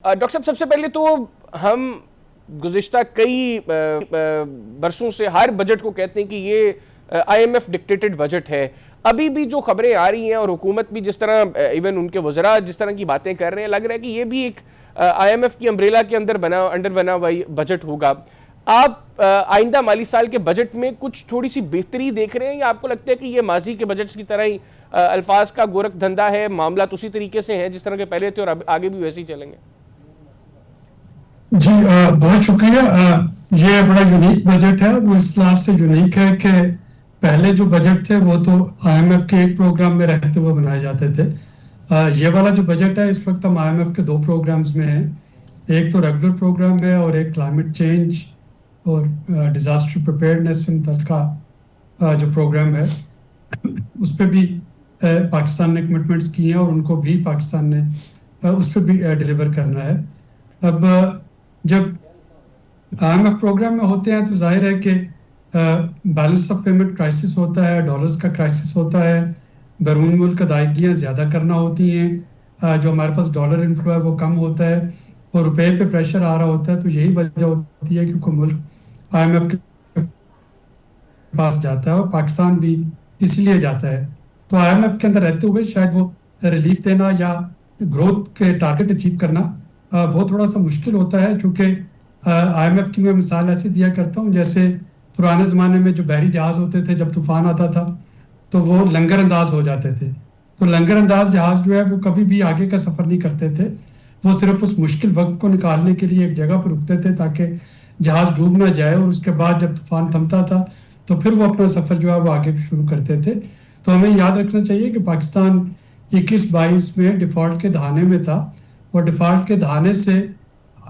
Doctor صاحب سب سے پہلے تو ہم گزشتہ کئی برسوں سے ہر بجٹ کو کہتے ہیں کہ یہ I M F dictated budget ہے. ابھی بھی جو خبریں آ رہی ہیں اور حکومت بھی جس طرح ایون ان کے وزراء جس طرح کی باتیں کر رہے ہیں، لگ رہا ہے کہ یہ بھی ایک آئی ایم ایف کی امبریلا کے انڈر بنا ہوا بجٹ ہوگا. آپ آئندہ مالی سال کے بجٹ میں کچھ تھوڑی سی بہتری دیکھ رہے ہیں یا آپ کو لگتا ہے کہ یہ ماضی کے بجٹس کی طرح ہی الفاظ کا گورکھ دھندا ہے، معاملات اسی طریقے سے ہیں جس طرح کے پہلے تھے اور آگے بھی ویسے ہی چلیں گے؟ جی بہت شکریہ. یہ بڑا یونیک بجٹ ہے. وہ اس لحاظ سے یونیک ہے کہ پہلے جو بجٹ تھے وہ تو آئی ایم ایف کے ایک پروگرام میں رہتے ہوئے بنائے جاتے تھے. یہ والا جو بجٹ ہے اس وقت ہم آئی ایم ایف کے دو پروگرامز میں ہیں. ایک تو ریگولر پروگرام ہے اور ایک کلائمیٹ چینج اور ڈیزاسٹر پریپیئرنیس سے متعلقہ جو پروگرام ہے اس پہ بھی پاکستان نے کمٹمنٹس کی ہیں اور ان کو بھی پاکستان نے اس پہ بھی ڈیلیور کرنا ہے. اب جب آئی ایم ایف پروگرام میں ہوتے ہیں تو ظاہر ہے کہ بیلنس آف پیمنٹ کرائسس ہوتا ہے، ڈالرز کا کرائسس ہوتا ہے، بیرون ملک ادائیگیاں زیادہ کرنا ہوتی ہیں، جو ہمارے پاس ڈالر انفلو ہے وہ کم ہوتا ہے اور روپے پہ پریشر آ رہا ہوتا ہے. تو یہی وجہ ہوتی ہے کہ کوئی ملک آئی ایم ایف کے پاس جاتا ہے اور پاکستان بھی اسی لیے جاتا ہے. تو آئی ایم ایف کے اندر رہتے ہوئے شاید وہ ریلیف دینا یا گروتھ کے ٹارگٹ اچیو کرنا وہ تھوڑا سا مشکل ہوتا ہے. چونکہ آئی ایم ایف کی میں مثال ایسے دیا کرتا ہوں جیسے پرانے زمانے میں جو بحری جہاز ہوتے تھے جب طوفان آتا تھا تو وہ لنگر انداز ہو جاتے تھے. تو لنگر انداز جہاز جو ہے وہ کبھی بھی آگے کا سفر نہیں کرتے تھے. وہ صرف اس مشکل وقت کو نکالنے کے لیے ایک جگہ پر رکتے تھے تاکہ جہاز ڈوب نہ جائے، اور اس کے بعد جب طوفان تھمتا تھا تو پھر وہ اپنا سفر جو ہے وہ آگے شروع کرتے تھے. تو ہمیں یاد رکھنا چاہیے کہ پاکستان 21-22 میں ڈیفالٹ کے دہانے میں تھا اور ڈیفالٹ کے دہانے سے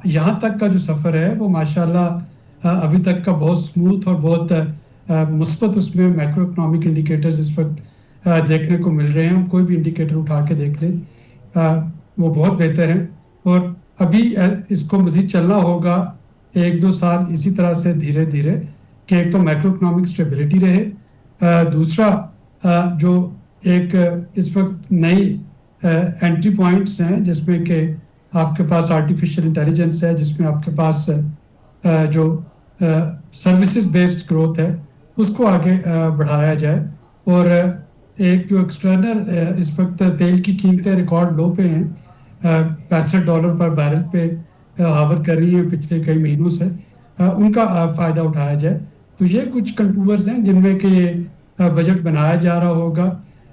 یہاں تک کا جو سفر ہے وہ ماشاءاللہ ابھی تک کا بہت سموتھ اور بہت مثبت اس میں میکرو اکنامک انڈیکیٹرز اس وقت دیکھنے کو مل رہے ہیں. ہم کوئی بھی انڈیکیٹر اٹھا کے دیکھ لیں وہ بہت بہتر ہیں. اور ابھی اس کو مزید چلنا ہوگا 1-2 سال اسی طرح سے دھیرے دھیرے کہ ایک تو میکرو اکنامک اسٹیبلٹی رہے، دوسرا جو ایک اس وقت نئی انٹری پوائنٹس ہیں جس میں کہ آپ کے پاس آرٹیفیشل انٹیلیجنس ہے، جس میں آپ کے پاس جو سروسز بیسڈ گروتھ ہے اس کو آگے بڑھایا جائے. اور ایک جو ایکسٹرنل اس وقت تیل کی قیمتیں ریکارڈ لو پہ ہیں، $65 پر بیرل پہ ہاور کر رہی ہیں پچھلے کئی مہینوں سے، ان کا فائدہ اٹھایا جائے. تو یہ کچھ کنٹرولرز ہیں جن میں کہ یہ بجٹ بنایا جا رہا ہوگا.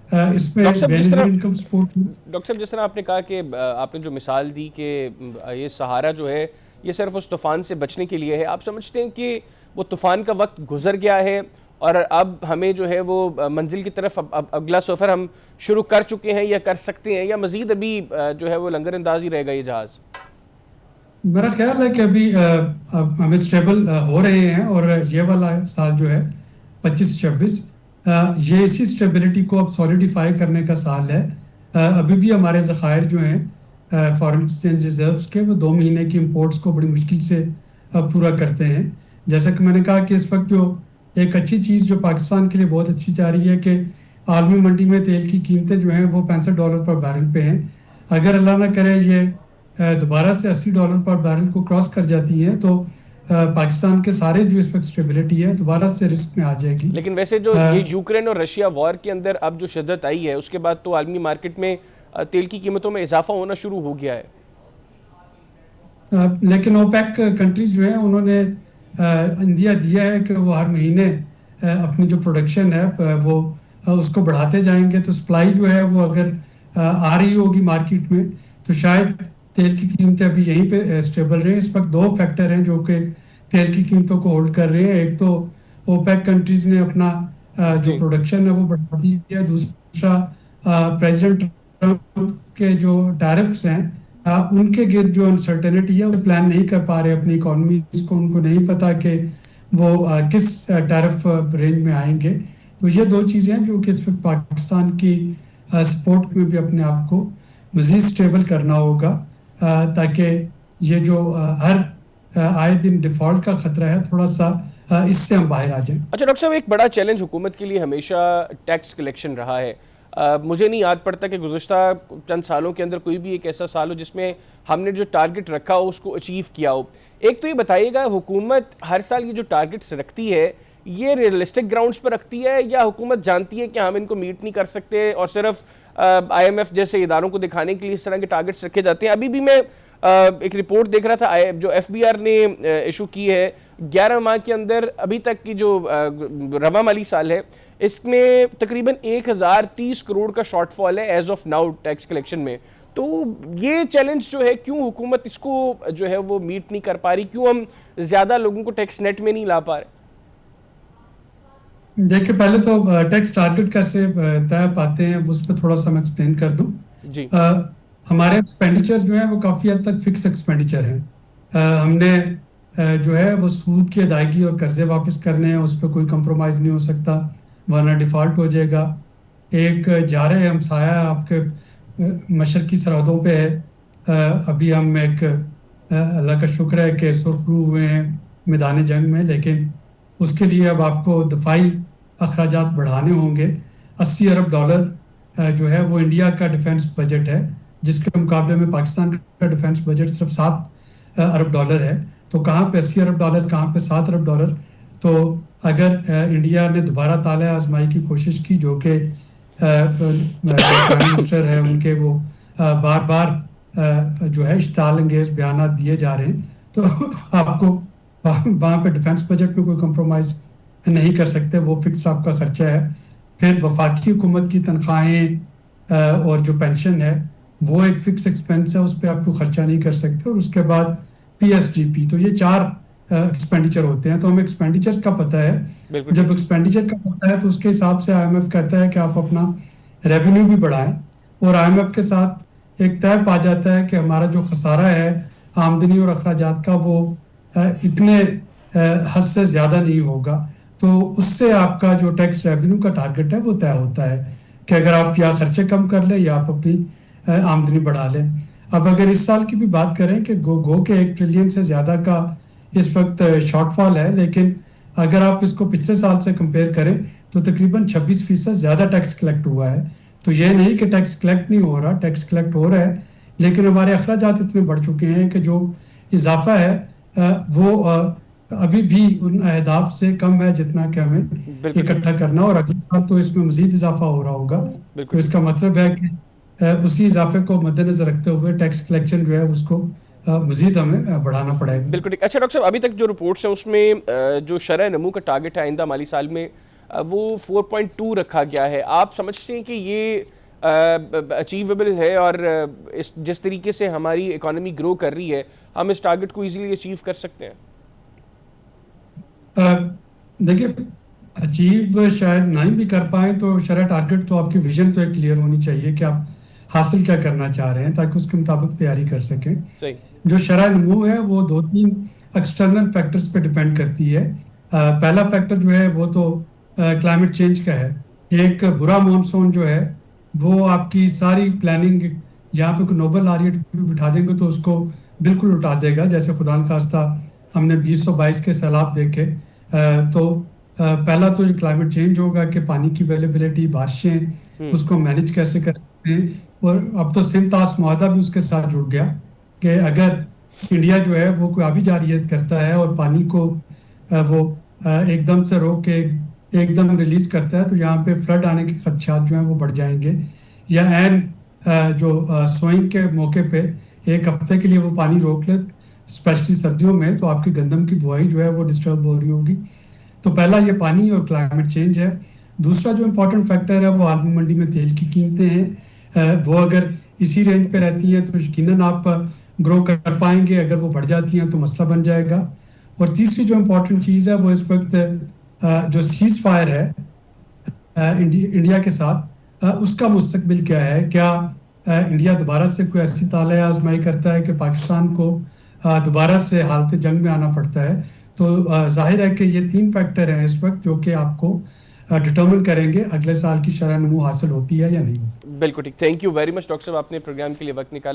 اس میں بے نظیر انکم سپورٹ. ڈاکٹر صاحب جس طرح آپ نے کہا کہ آپ نے جو مثال دی کہ یہ سہارا جو ہے یہ صرف اس طوفان سے بچنے کے لیے ہے، آپ سمجھتے ہیں کہ وہ طوفان کا وقت گزر گیا ہے اور اب ہمیں جو ہے وہ منزل کی طرف اگلا سفر ہم شروع کر چکے ہیں یا کر سکتے ہیں، یا مزید ابھی جو ہے وہ لنگر انداز ہی رہے گا یہ جہاز؟ میرا خیال ہے کہ ابھی ہم اسٹیبل ہو رہے ہیں اور یہ والا سال جو ہے 25-26 یہ اسی اسٹیبلٹی کو اب سولیڈیفائی کرنے کا سال ہے. ابھی بھی ہمارے ذخائر جو ہیں فارن ایکسچینج ریزروز کے وہ 2 مہینے کی امپورٹس کو بڑی مشکل سے پورا کرتے ہیں. جیسا کہ میں نے کہا کہ اس وقت جو ایک اچھی چیز جو پاکستان کے لیے بہت اچھی جا رہی ہے کہ عالمی منڈی میں تیل کی قیمتیں جو ہیں وہ $65 پر بیرل پہ ہیں. اگر اللہ نہ کرے یہ دوبارہ سے $80 پر بیرل کو کراس کر جاتی ہیں تو پاکستان کے سارے جو اس وقت اسٹیبلٹی ہے دوبارہ سے رسک میں آ جائے گی. لیکن ویسے جو یہ یوکرین اور رشیا وار کے اندر اب جو شدت آئی ہے اس کے بعد تو عالمی مارکیٹ میں تیل کی قیمتوں میں اضافہ ہونا شروع ہو گیا ہے. لیکن اوپیک کنٹریز جو ہیں انہوں نے اندیا دیا ہے کہ وہ ہر مہینے اپنی جو پروڈکشن ہے وہ اس کو بڑھاتے جائیں گے. تو سپلائی جو ہے وہ اگر آ رہی ہوگی مارکیٹ میں تو شاید تیل کی قیمتیں ابھی یہیں پہ اسٹیبل رہیں. اس وقت 2 فیکٹر ہیں جو کہ تیل کی قیمتوں کو ہولڈ کر رہے ہیں. ایک تو اوپیک کنٹریز نے اپنا جو پروڈکشن ہے وہ بڑھا دی ہے، دوسرا پریزیڈنٹ ٹرمپ کے جو ٹیرفس ہیں ان کے گرد جو انسرٹینٹی ہے وہ پلان نہیں کر پا رہے اپنی اکانومیز کو. ان کو نہیں پتا کہ وہ کس ٹیرف رینج میں آئیں گے. تو یہ 2 چیزیں ہیں جو کہ اس وقت پاکستان کی سپورٹ میں بھی اپنے آپ کو مزید سٹیبل کرنا ہوگا تاکہ یہ جو ہر آئے دن ڈیفالٹ کا خطرہ ہے تھوڑا سا اس سے ہم باہر آ جائیں. اچھا ڈاکٹر صاحب، ایک بڑا چیلنج حکومت کے لیے ہمیشہ ٹیکس کلیکشن رہا ہے. مجھے نہیں یاد پڑتا کہ گزشتہ چند سالوں کے اندر کوئی بھی ایک ایسا سال ہو جس میں ہم نے جو ٹارگٹ رکھا ہو اس کو اچیو کیا ہو. ایک تو یہ بتائیے گا حکومت ہر سال یہ جو ٹارگٹس رکھتی ہے یہ ریئلسٹک گراؤنڈز پر رکھتی ہے یا حکومت جانتی ہے کہ ہم ان کو میٹ نہیں کر سکتے اور صرف آئی ایم ایف جیسے اداروں کو دکھانے کے لیے اس طرح کے ٹارگٹس رکھے جاتے ہیں؟ ابھی بھی میں ایک رپورٹ دیکھ رہا تھا جو ایف بی آر نے ایشو کی ہے 11 ماہ کے اندر ابھی تک کی جو رواں مالی سال ہے اس میں تقریباً 1030 کروڑ کا short fall as of now tax collection میں. تو یہ چیلنج جو ہے کیوں حکومت اس کو جو ہے وہ میٹ نہیں کر پا رہی, کیوں ہم زیادہ لوگوں کو ٹیکس نیٹ میں نہیں لا پا رہے؟ دیکھیں پہلے تو ٹیکس ٹارگٹ کیسے طے پاتے ہیں اس پہ تھوڑا سا میں ایکسپلین کر دوں. جی ہمارے ایکسپینڈیچر جو ہیں وہ کافی حد تک فکس ایکسپینڈیچر ہیں. ہم نے جو ہے وہ سود کی ادائیگی اور قرضے واپس کرنے ہیں, اس پہ کوئی کمپرومائز نہیں ہو سکتا ورنہ ڈیفالٹ ہو جائے گا. ایک جارے ہمسایہ آپ کے مشرقی سرحدوں پہ ہے. ابھی ہم ایک اللہ کا شکر ہے کہ سرخرو ہوئے ہیں میدان جنگ میں, لیکن اس کے لیے اب آپ کو دفاعی اخراجات بڑھانے ہوں گے. 80 ارب ڈالر جو ہے وہ انڈیا کا ڈیفنس بجٹ ہے, جس کے مقابلے میں پاکستان کا ڈیفنس بجٹ صرف 7 ارب ڈالر ہے. تو کہاں پہ 80 ارب ڈالر, کہاں پہ 7 ارب ڈالر. تو اگر انڈیا نے دوبارہ تالہ آزمائی کی کوشش کی, جو کہ پرائم منسٹر ہے ان کے وہ بار بار جو ہے اشتعال انگیز بیانات دیے جا رہے ہیں, تو آپ کو وہاں پہ ڈیفنس بجٹ میں کوئی کمپرومائز نہیں کر سکتے, وہ فکس آپ کا خرچہ ہے. پھر وفاقی حکومت کی تنخواہیں اور جو پینشن ہے وہ ایک فکس ایکسپینس ہے, اس پہ آپ کو خرچہ نہیں کر سکتے. اور اس کے بعد پی ایس جی پی, تو یہ 4 ایکسپینڈیچر ہوتے ہیں. تو ہمیں ایکسپینڈیچرز کا پتہ ہے. جب ایکسپینڈیچر کا پتہ ہے تو اس کے حساب سے آئی ایم ایف کہتا ہے کہ آپ اپنا ریونیو بھی بڑھائیں, اور آئی ایم ایف کے ساتھ ایک طے پا جاتا ہے کہ ہمارا جو خسارہ ہے آمدنی اور اخراجات کا وہ اتنے حد سے زیادہ نہیں ہوگا. تو اس سے آپ کا جو ٹیکس ریونیو کا ٹارگٹ ہے وہ طے ہوتا ہے کہ اگر آپ یا خرچے کم کر لیں یا آپ اپنی آمدنی بڑھا لیں. اب اگر اس سال کی بھی بات کریں کہ گو کے 1 ٹریلین سے زیادہ کا اس وقت شارٹ فال ہے, لیکن اگر آپ اس کو پچھلے سال سے کمپیئر کریں تو تقریباً 26% زیادہ ٹیکس کلیکٹ ہوا ہے. تو یہ نہیں کہ ٹیکس کلیکٹ نہیں ہو رہا, ٹیکس کلیکٹ ہو رہا ہے, لیکن ہمارے اخراجات اتنے بڑھ چکے ہیں کہ جو اضافہ ہے وہ ابھی بھی ان اہداف سے کم ہے جتنا کہ ہمیں اکٹھا کرنا, اور اگلے سال تو اس میں مزید اضافہ ہو رہا ہوگا. تو اس کا مطلب ہے کہ اسی اضافے کو مد نظر رکھتے ہوئے ٹیکس کلیکشن جو ہے اس کو مزید ہمیں بڑھانا پڑے گا. بالکل ٹھیک. اچھا ڈاکٹر صاحب, ابھی تک جو رپورٹس ہیں اس میں جو شرح نمو کا ٹارگٹ ہے آئندہ مالی سال میں وہ 4.2 رکھا گیا ہے. آپ سمجھتے ہیں کہ یہ اچیویبل ہے, اور جس طریقے سے ہماری اکانومی گرو کر رہی ہے ہم اس ٹارگٹ کو ایزیلی اچیو کر سکتے ہیں؟ دیکھیں اچیو شاید نہیں بھی کر پائیں تو شرح ٹارگٹ تو آپ کی ویژن تو ایک کلیئر ہونی چاہیے کہ آپ حاصل کیا کرنا چاہ رہے ہیں تاکہ اس کے مطابق تیاری کر سکیں. صحیح. جو شرح نمو ہے وہ 2-3 ایکسٹرنل فیکٹرز پہ ڈیپینڈ کرتی ہے. پہلا فیکٹر جو ہے وہ تو کلائمیٹ چینج کا ہے. ایک برا مانسون جو ہے وہ آپ کی ساری پلاننگ, یہاں پہ کوئی نوبل آریٹ بھی بٹھا دیں گے تو اس کو بالکل اٹھا دے گا. جیسے خدا نخواستہ ہم نے 2022 کے سیلاب دیکھے, تو پہلا تو یہ کلائمیٹ چینج ہوگا کہ پانی کی اویلیبلٹی, بارشیں, اس کو مینیج کیسے کر سکتے ہیں. اور اب تو سندھ طاس معاہدہ بھی اس کے ساتھ جڑ گیا کہ اگر انڈیا جو ہے وہ کوئی آبی جارحیت کرتا ہے اور پانی کو وہ ایک دم سے روک کے ایک دم ریلیز کرتا ہے تو یہاں پہ فلڈ آنے کے خدشات جو ہیں وہ بڑھ جائیں گے. یا عین جو سوئنگ کے موقع پہ 1 ہفتے کے لیے وہ پانی روک لے اسپیشلی سردیوں میں, تو آپ کی گندم کی بوائی جو ہے وہ ڈسٹرب ہو رہی ہوگی. تو پہلا یہ پانی اور کلائمیٹ چینج ہے. دوسرا جو امپورٹنٹ فیکٹر ہے وہ عالمی منڈی میں تیل کی قیمتیں ہیں. وہ اگر اسی رینج پہ رہتی ہیں تو یقیناً آپ گرو کر پائیں گے, اگر وہ بڑھ جاتی ہیں تو مسئلہ بن جائے گا. اور تیسری جو امپورٹنٹ چیز ہے وہ اس وقت جو سیز فائر ہے انڈیا کے ساتھ, اس کا مستقبل کیا ہے. کیا انڈیا دوبارہ سے کوئی ایسی طالع آزمائی کرتا ہے کہ پاکستان کو دوبارہ سے حالت جنگ میں آنا پڑتا ہے. تو ظاہر ہے کہ یہ 3 فیکٹر ہیں اس وقت جو کہ آپ کو ڈٹرمن کریں گے اگلے سال کی شرح نمو حاصل ہوتی ہے یا نہیں. بالکل ٹھیک. Thank you very much doctor صاحب, آپ نے پروگرام کے لیے وقت نکالا.